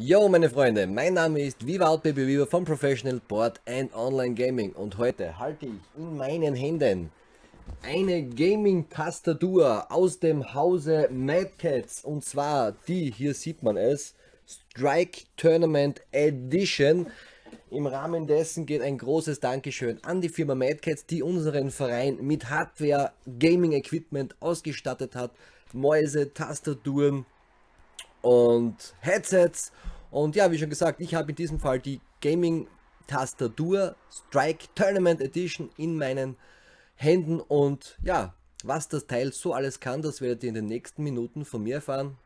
Yo meine Freunde, mein Name ist Viva von Professional Board and Online Gaming und heute halte ich in meinen Händen eine Gaming-Tastatur aus dem Hause Mad Catz, und zwar die, hier sieht man es, Strike Tournament Edition. Im Rahmen dessen geht ein großes Dankeschön an die Firma Mad Catz, die unseren Verein mit Hardware, Gaming Equipment ausgestattet hat, Mäuse, Tastaturen und Headsets. Und ja, wie schon gesagt, ich habe in diesem Fall die Gaming Tastatur Strike Tournament Edition in meinen Händen, und ja, was das Teil so alles kann, das werdet ihr in den nächsten Minuten von mir erfahren.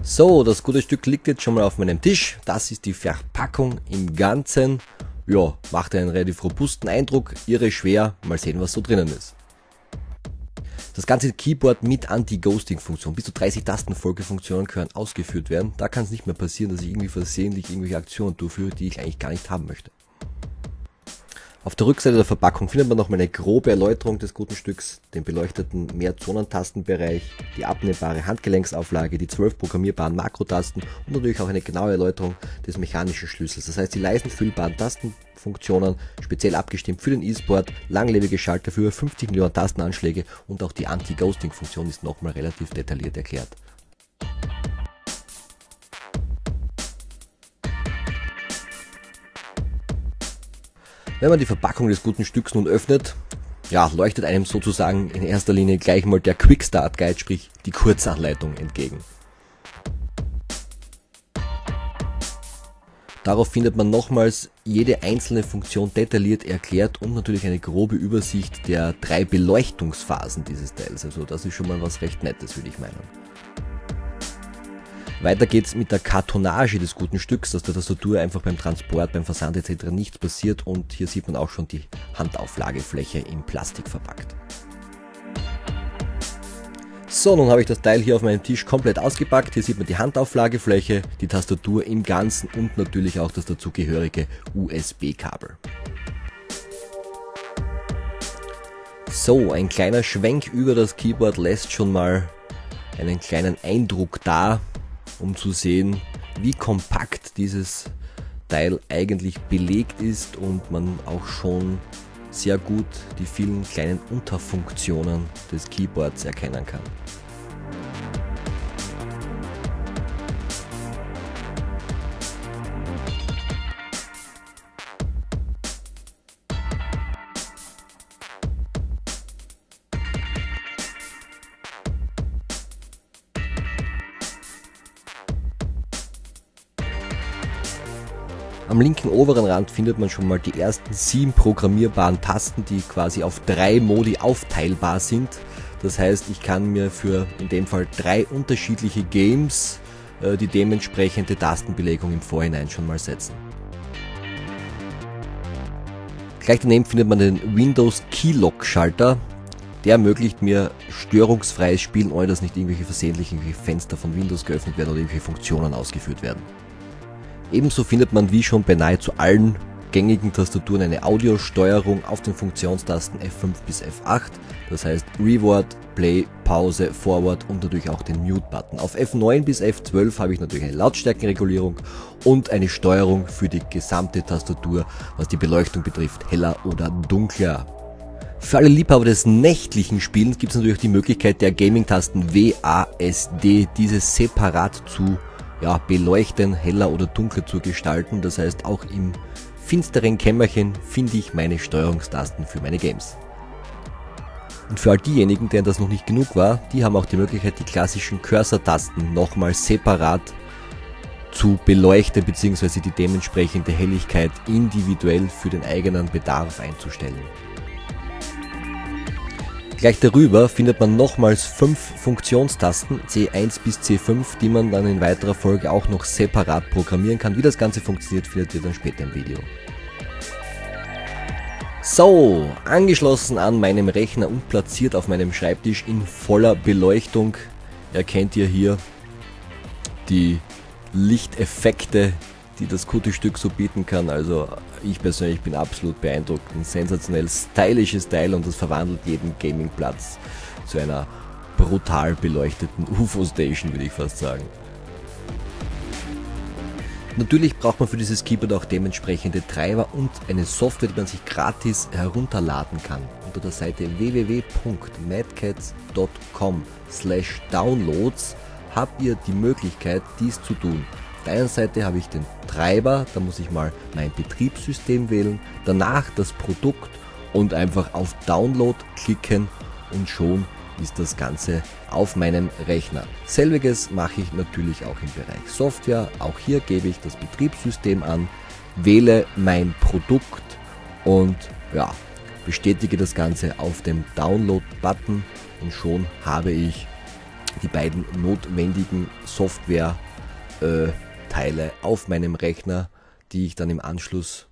So, das gute Stück liegt jetzt schon mal auf meinem Tisch. Das ist die Verpackung im Ganzen. Ja, macht einen relativ robusten Eindruck, irre schwer. Mal sehen, was so drinnen ist. Das ganze Keyboard mit Anti-Ghosting-Funktion. Bis zu 30 Tastenfolgefunktionen können ausgeführt werden. Da kann es nicht mehr passieren, dass ich irgendwie versehentlich irgendwelche Aktionen durchführe, die ich eigentlich gar nicht haben möchte. Auf der Rückseite der Verpackung findet man noch mal eine grobe Erläuterung des guten Stücks, den beleuchteten Mehrzonentastenbereich, die abnehmbare Handgelenksauflage, die 12 programmierbaren Makrotasten und natürlich auch eine genaue Erläuterung des mechanischen Schlüssels. Das heißt, die leisen füllbaren Tastenfunktionen, speziell abgestimmt für den E-Sport, langlebige Schalter für über 50 Millionen Tastenanschläge, und auch die Anti-Ghosting-Funktion ist nochmal relativ detailliert erklärt. Wenn man die Verpackung des guten Stücks nun öffnet, ja, leuchtet einem sozusagen in erster Linie gleich mal der Quick Start Guide, sprich die Kurzanleitung, entgegen. Darauf findet man nochmals jede einzelne Funktion detailliert erklärt und natürlich eine grobe Übersicht der 3 Beleuchtungsphasen dieses Teils. Also das ist schon mal was recht Nettes, würde ich meinen. Weiter geht's mit der Kartonage des guten Stücks, dass der Tastatur einfach beim Transport, beim Versand etc. nichts passiert, und hier sieht man auch schon die Handauflagefläche in Plastik verpackt. So, nun habe ich das Teil hier auf meinem Tisch komplett ausgepackt. Hier sieht man die Handauflagefläche, die Tastatur im Ganzen und natürlich auch das dazugehörige USB-Kabel. So, ein kleiner Schwenk über das Keyboard lässt schon mal einen kleinen Eindruck da, um zu sehen, wie kompakt dieses Teil eigentlich belegt ist und man auch schon sehr gut die vielen kleinen Unterfunktionen des Keyboards erkennen kann. Am linken oberen Rand findet man schon mal die ersten 7 programmierbaren Tasten, die quasi auf 3 Modi aufteilbar sind. Das heißt, ich kann mir für in dem Fall 3 unterschiedliche Games die dementsprechende Tastenbelegung im Vorhinein schon mal setzen. Gleich daneben findet man den Windows Keylock Schalter. Der ermöglicht mir störungsfreies Spielen, ohne dass nicht irgendwelche versehentlichen Fenster von Windows geöffnet werden oder irgendwelche Funktionen ausgeführt werden. Ebenso findet man wie schon bei nahezu allen gängigen Tastaturen eine Audiosteuerung auf den Funktionstasten F5 bis F8, das heißt Reward, Play, Pause, Forward und natürlich auch den Mute-Button. Auf F9 bis F12 habe ich natürlich eine Lautstärkenregulierung und eine Steuerung für die gesamte Tastatur, was die Beleuchtung betrifft, heller oder dunkler. Für alle Liebhaber des nächtlichen Spielens gibt es natürlich auch die Möglichkeit der Gaming-Tasten WASD, diese separat zu beleuchten, heller oder dunkler zu gestalten. Das heißt, auch im finsteren Kämmerchen finde ich meine Steuerungstasten für meine Games. Und für all diejenigen, denen das noch nicht genug war, die haben auch die Möglichkeit, die klassischen Cursor-Tasten nochmal separat zu beleuchten bzw. die dementsprechende Helligkeit individuell für den eigenen Bedarf einzustellen. Gleich darüber findet man nochmals 5 Funktionstasten, C1 bis C5, die man dann in weiterer Folge auch noch separat programmieren kann. Wie das Ganze funktioniert, findet ihr dann später im Video. So, angeschlossen an meinem Rechner und platziert auf meinem Schreibtisch in voller Beleuchtung erkennt ihr hier die Lichteffekte, die das gute Stück so bieten kann. Also ich persönlich bin absolut beeindruckt. Ein sensationell stylisches Teil und das verwandelt jeden Gamingplatz zu einer brutal beleuchteten UFO-Station, würde ich fast sagen. Natürlich braucht man für dieses Keyboard auch dementsprechende Treiber und eine Software, die man sich gratis herunterladen kann. Unter der Seite www.madcats.com/downloads habt ihr die Möglichkeit, dies zu tun. Auf der einen Seite habe ich den Treiber, da muss ich mal mein Betriebssystem wählen, danach das Produkt und einfach auf Download klicken und schon ist das Ganze auf meinem Rechner. Selbiges mache ich natürlich auch im Bereich Software. Auch hier gebe ich das Betriebssystem an, wähle mein Produkt und ja, bestätige das Ganze auf dem Download-Button und schon habe ich die beiden notwendigen Software-Teile auf meinem Rechner, die ich dann im Anschluss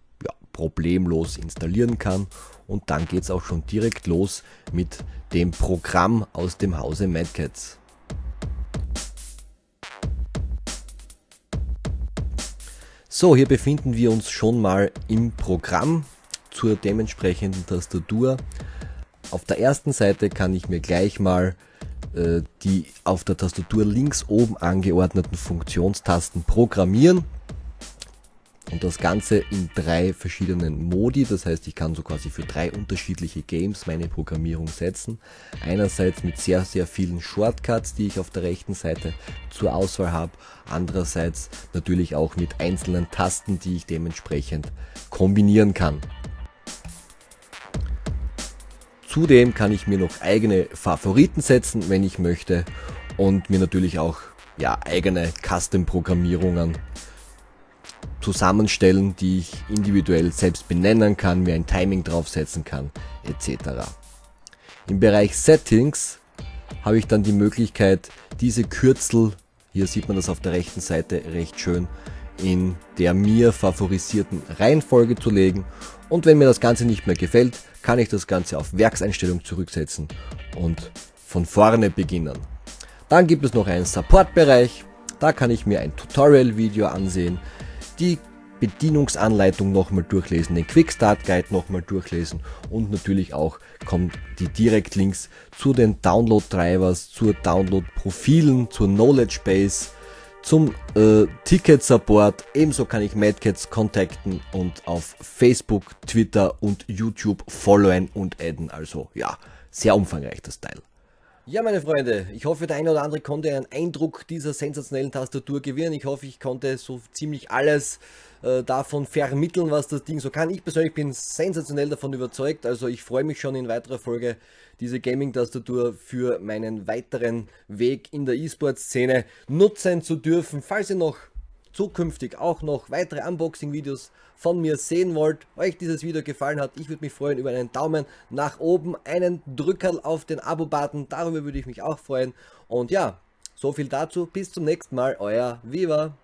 problemlos installieren kann, und dann geht es auch schon direkt los mit dem Programm aus dem Hause Mad Catz. So, hier befinden wir uns schon mal im Programm zur dementsprechenden Tastatur. Auf der ersten Seite kann ich mir gleich mal die auf der Tastatur links oben angeordneten Funktionstasten programmieren. Und das Ganze in 3 verschiedenen Modi, das heißt, ich kann so quasi für 3 unterschiedliche Games meine Programmierung setzen. Einerseits mit sehr, sehr vielen Shortcuts, die ich auf der rechten Seite zur Auswahl habe. Andererseits natürlich auch mit einzelnen Tasten, die ich dementsprechend kombinieren kann. Zudem kann ich mir noch eigene Favoriten setzen, wenn ich möchte, und mir natürlich auch eigene Custom-Programmierungen zusammenstellen, die ich individuell selbst benennen kann, mir ein Timing draufsetzen kann, etc. Im Bereich Settings habe ich dann die Möglichkeit, diese Kürzel, hier sieht man das auf der rechten Seite recht schön, in der mir favorisierten Reihenfolge zu legen, und wenn mir das Ganze nicht mehr gefällt, kann ich das Ganze auf Werkseinstellung zurücksetzen und von vorne beginnen. Dann gibt es noch einen Support-Bereich, da kann ich mir ein Tutorial-Video ansehen, die Bedienungsanleitung nochmal durchlesen, den Quick Start Guide nochmal durchlesen, und natürlich auch kommen die Direktlinks zu den Download-Drivers, zur Download-Profilen, zur Knowledge Base, zum Ticket-Support. Ebenso kann ich Mad Catz kontakten und auf Facebook, Twitter und YouTube followen und adden. Also ja, sehr umfangreich das Teil. Ja, meine Freunde, ich hoffe, der eine oder andere konnte einen Eindruck dieser sensationellen Tastatur gewinnen. Ich hoffe, ich konnte so ziemlich alles davon vermitteln, was das Ding so kann. Ich persönlich bin sensationell davon überzeugt, also ich freue mich schon in weiterer Folge, diese Gaming-Tastatur für meinen weiteren Weg in der E-Sport-Szene nutzen zu dürfen. Falls ihr noch zukünftig auch noch weitere Unboxing-Videos von mir sehen wollt, euch dieses Video gefallen hat, ich würde mich freuen über einen Daumen nach oben, einen Drückerl auf den Abo-Button, darüber würde ich mich auch freuen. Und ja, so viel dazu, bis zum nächsten Mal, euer Viva!